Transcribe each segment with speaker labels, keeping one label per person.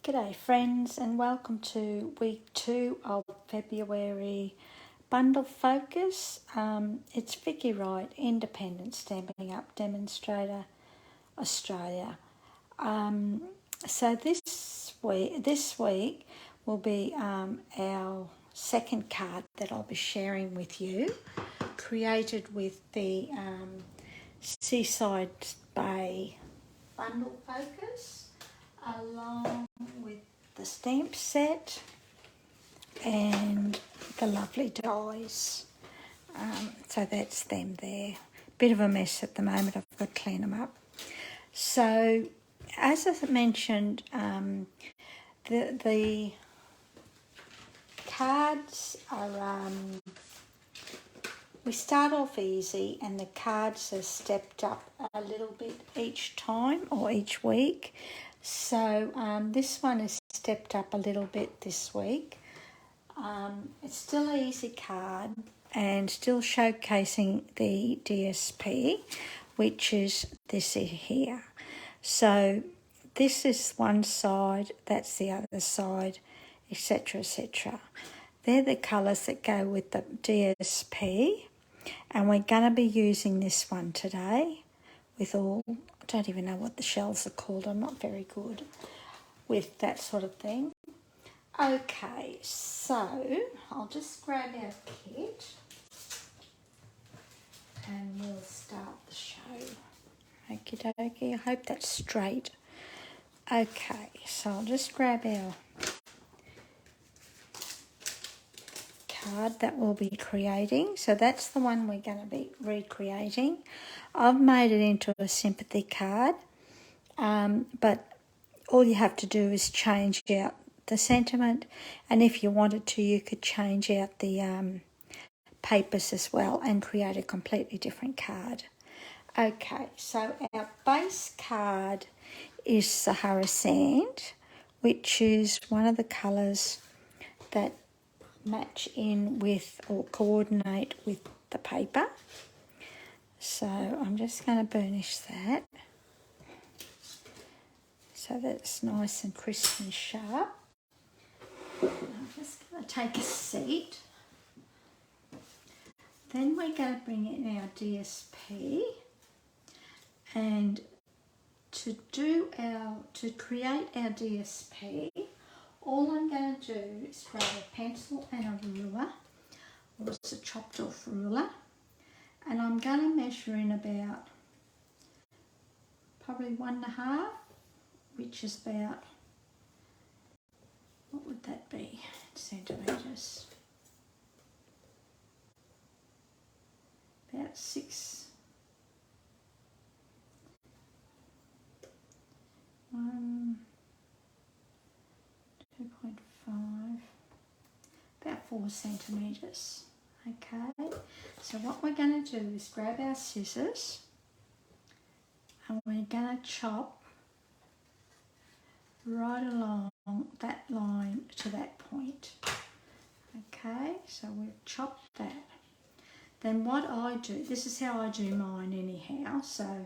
Speaker 1: G'day friends, and welcome to week 2 of February Bundle Focus. It's Vickywright, Independent Stamping Up Demonstrator, Australia. So this week will be our second card that I'll be sharing with you, created with the Seaside Bay Bundle Focus, along with the stamp set and the lovely dies. So that's them there. Bit of a mess at the moment, I've got to clean them up. So as I mentioned, the cards are, we start off easy and the cards are stepped up a little bit each time or each week. So this one is stepped up a little bit this week. It's still an easy card and still showcasing the DSP, which is this here. So this is one side, that's the other side, etc, etc. They're the colours that go with the DSP, and we're going to be using this one today with all, I don't even know what the shells are called, I'm not very good with that sort of thing. Okay, so I'll just grab our kit and we'll start the show. Okie dokie, I hope that's straight. Okay, so I'll just grab our card that we'll be creating. So that's the one we're going to be recreating. I've made it into a sympathy card, but all you have to do is change out the sentiment, and if you wanted to, you could change out the papers as well and create a completely different card. Okay, so our base card is Sahara sand, which is one of the colours that match in with or coordinate with the paper. So I'm just going to burnish that so that it's nice and crisp and sharp. I'm just going to take a seat. Then we're going to bring in our DSP, and to create our DSP, all I'm going to do is grab a pencil and a ruler, or it's a chopped off ruler, and I'm going to measure in about probably 1.5, which is about, what would that be, centimetres? About 6, 2.5, about 4 centimetres. Okay, so what we're going to do is grab our scissors and we're going to chop right along that line to that point. Okay, so we've chopped that. Then what I do, this is how I do mine anyhow, so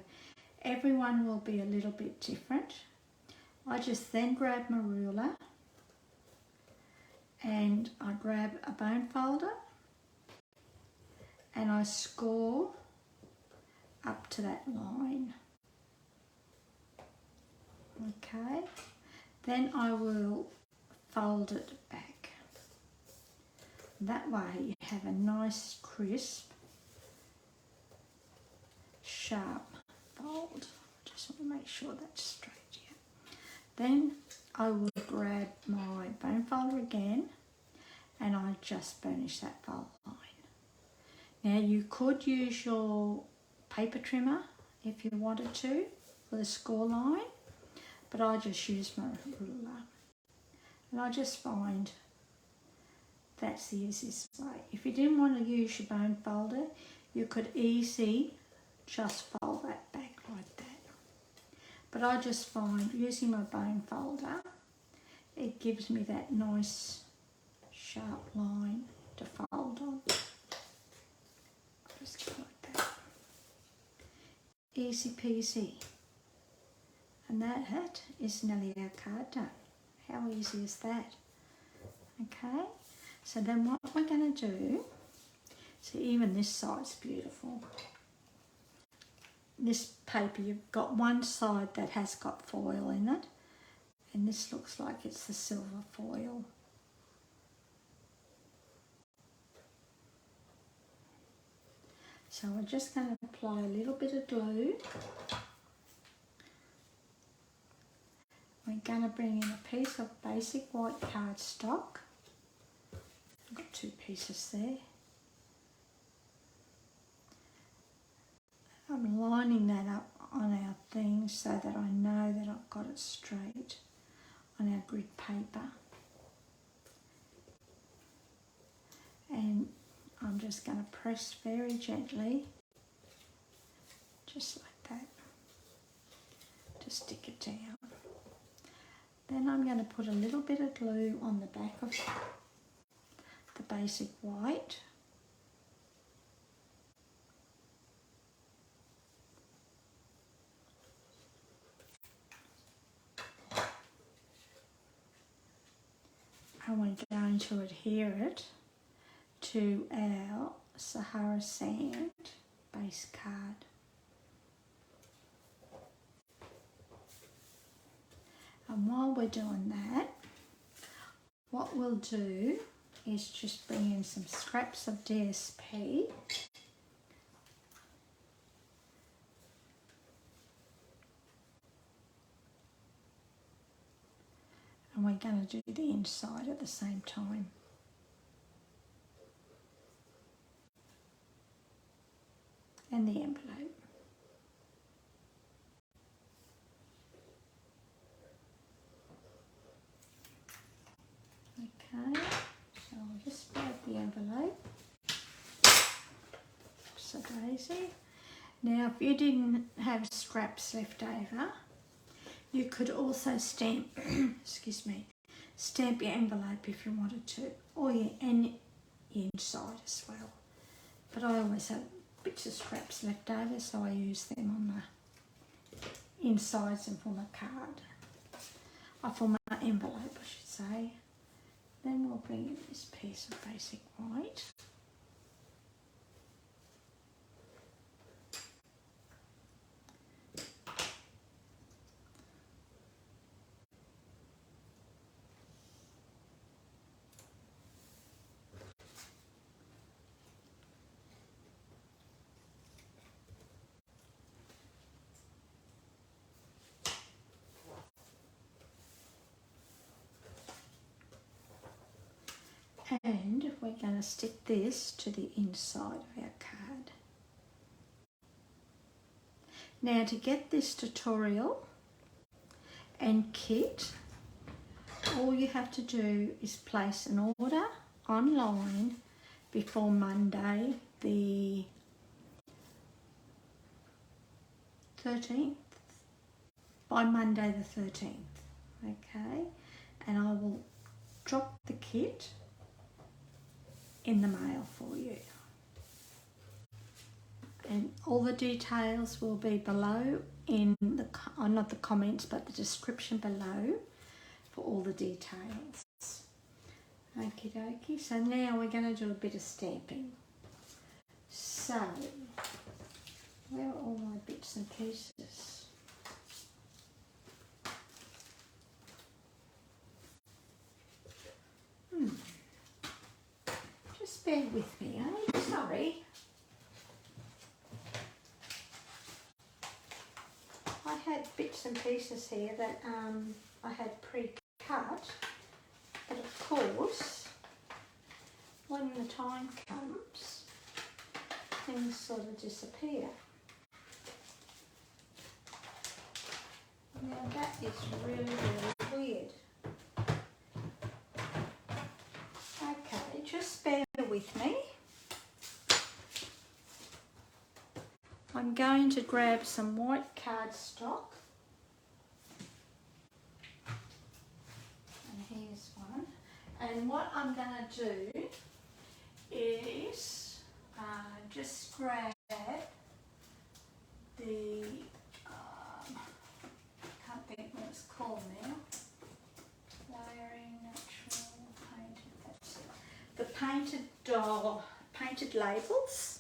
Speaker 1: everyone will be a little bit different. I just then grab my ruler and I grab a bone folder and I score up to that line. Okay, then I will fold it back. That way you have a nice crisp, sharp fold. Just want to make sure that's straight here. Then I will grab my bone folder again and I just burnish that fold line. Now you could use your paper trimmer if you wanted to for the score line, but I just use my ruler. And I just find that's the easiest way. If you didn't want to use your bone folder, you could easily just fold that back like that. But I just find using my bone folder, it gives me that nice sharp line to fold on. Just like that. Easy peasy. And that is nearly our card done. How easy is that? Okay, so then what we're going to do, see, even this side's beautiful. This paper, you've got one side that has got foil in it, and this looks like it's the silver foil. So we're just going to apply a little bit of glue. We're going to bring in a piece of basic white cardstock. I've got 2 pieces there. I'm lining that up on our thing so that I know that I've got it straight on our grid paper. And I'm just going to press very gently, just like that, to stick it down. Then I'm going to put a little bit of glue on the back of the basic white. And we're going to adhere it to our Sahara sand base card. And while we're doing that, what we'll do is just bring in some scraps of DSP. And we're going to do the inside at the same time. And the envelope. Okay, so I'll just spread the envelope. So daisy. Now if you didn't have scraps left over, you could also stamp, excuse me, stamp your envelope if you wanted to, or your inside as well. But I always have bits of scraps left over, so I use them on the insides and for my card. For my envelope, I should say. Then we'll bring in this piece of basic white. And we're going to stick this to the inside of our card. Now to get this tutorial and kit, all you have to do is place an order online before Monday the 13th, by Monday the 13th, okay? And I will drop the kit in the mail for you. And all the details will be below in the, not the comments, but the description below for all the details. Okie dokie, so now we're going to do a bit of stamping. So, where are all my bits and pieces? Just bear with me, eh? Sorry. I had bits and pieces here that I had pre-cut, but of course, when the time comes, things sort of disappear. Now that is really, really weird. Okay, just bear with me. I'm going to grab some white cardstock. And here's one. And what I'm going to do is just grab the, can't think what it's called now. style painted labels.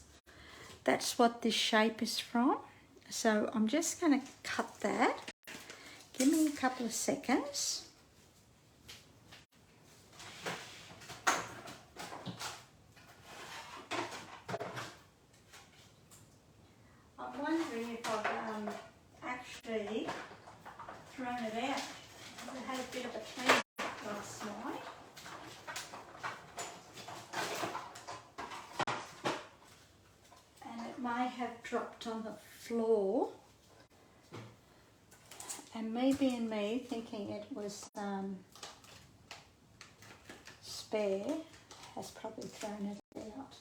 Speaker 1: That's what this shape is from. So I'm just going to cut that. Give me a couple of seconds. I'm wondering if I've actually thrown it out. I had a bit of a clean up last night. And it may have dropped on the floor. And me being me, thinking it was spare, has probably thrown it out.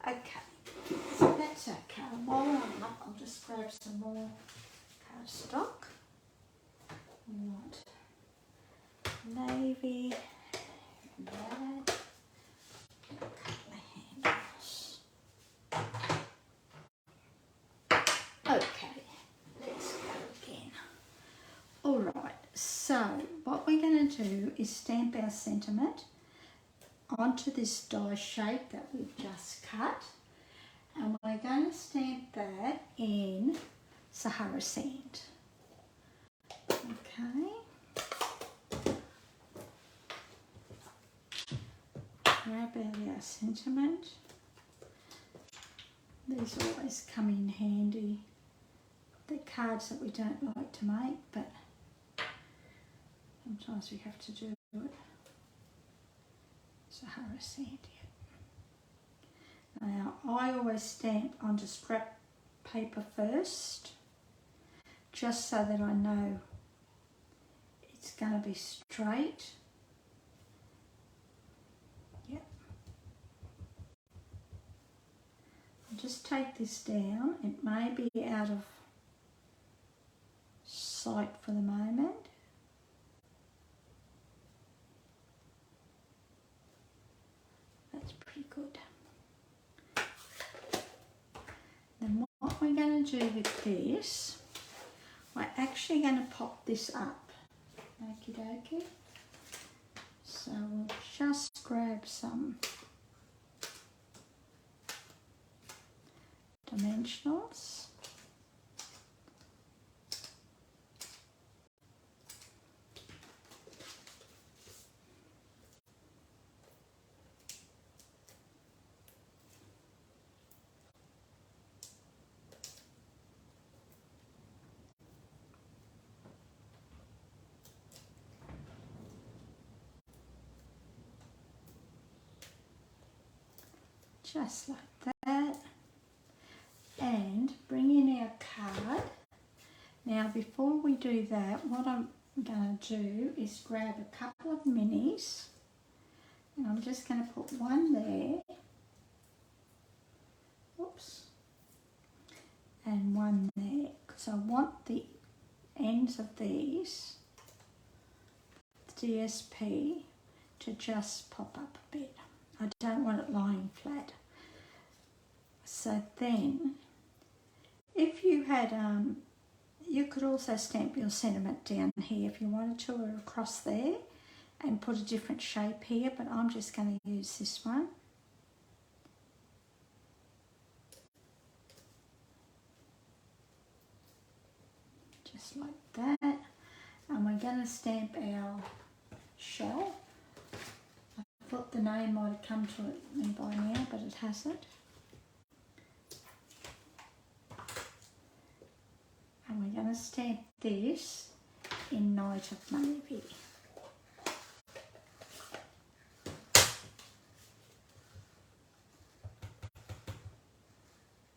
Speaker 1: Okay, so that's okay. While I'm up, I'll just grab some more cardstock. We want navy, and that, a couple of handles. Okay, let's go again. Alright, so what we're going to do is stamp our sentiment onto this die shape that we've just cut, and we're going to stamp that in Sahara sand. Okay. Grab out our sentiment. These always come in handy. They're cards that we don't like to make, but sometimes we have to do it. Sahara sand, yeah. Now, I always stamp onto scrap paper first, just so that I know it's going to be straight. Yep. I'll just take this down. It may be out of sight for the moment. That's pretty good. Then what we're going to do with this, we're actually going to pop this up. Okie dokie. So we'll just grab some dimensionals. Just like that, and bring in our card. Now before we do that, what I'm going to do is grab a couple of minis, and I'm just going to put one there, oops, and one there, because I want the ends of these, the DSP, to just pop up a bit. I don't want it lying flat. So then, if you had, you could also stamp your sentiment down here if you wanted to, or across there, and put a different shape here, but I'm just going to use this one. Just like that. And we're going to stamp our shell. I thought the name might have come to me by now, but it hasn't. And we're going to stamp this in Night of Navy.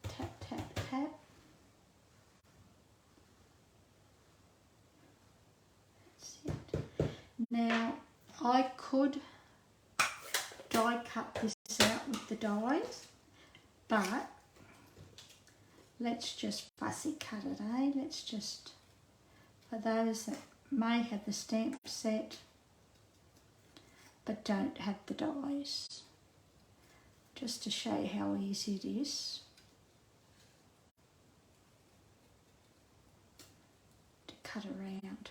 Speaker 1: Tap, tap, tap. That's it. Now, I could die cut this out with the dies, but let's just fussy cut it, eh? Let's just, for those that may have the stamp set but don't have the dies, just to show you how easy it is to cut around.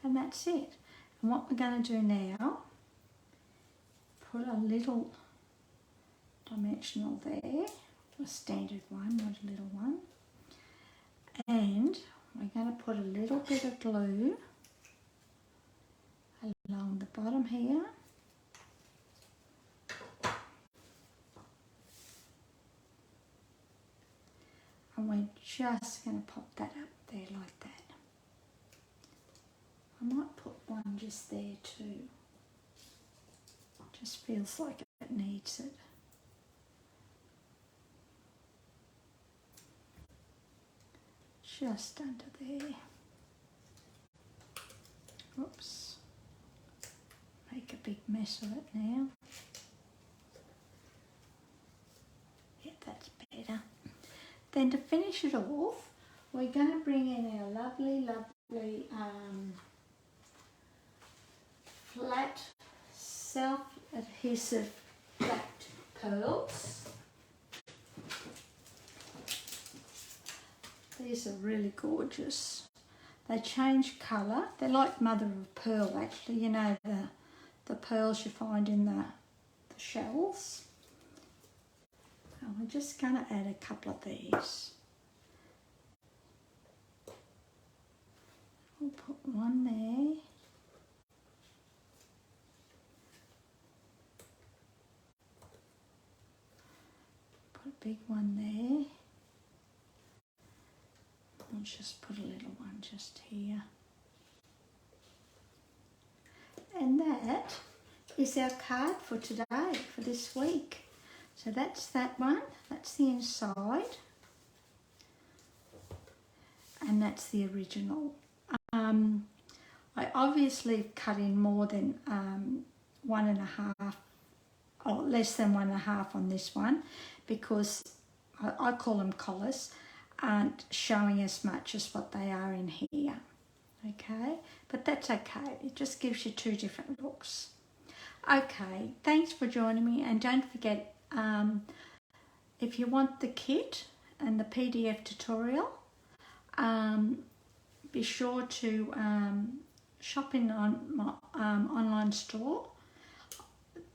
Speaker 1: and that's it. And what we're going to do now, put a little dimensional there, a standard one, not a little one, and we're going to put a little bit of glue along the bottom here. And we're just going to pop that up there like that. I might put one just there too. Just feels like it needs it. Just under there. Oops. Make a big mess of it now. Yeah, that's better. Then to finish it off, we're going to bring in our lovely flat self-adhesive flat pearls. These are really gorgeous. They change colour. They're like mother of pearl actually, you know, the pearls you find in the shells. And we're just going to add a couple of these. We'll put one there. Put a big one there. I'll just put a little one just here. And that is our card for today, for this week. So that's that one, that's the inside, and that's the original. I obviously cut in more than 1.5 or less than 1.5 on this one, because I call them collars, aren't showing as much as what they are in here. Okay, but that's okay, it just gives you two different looks. Okay, thanks for joining me, and don't forget, if you want the kit and the PDF tutorial, be sure to shop in on my online store,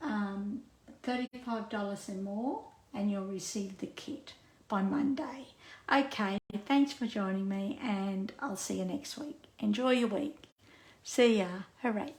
Speaker 1: $35 and more, and you'll receive the kit by Monday. Okay, thanks for joining me, and I'll see you next week. Enjoy your week. See ya. Hooray.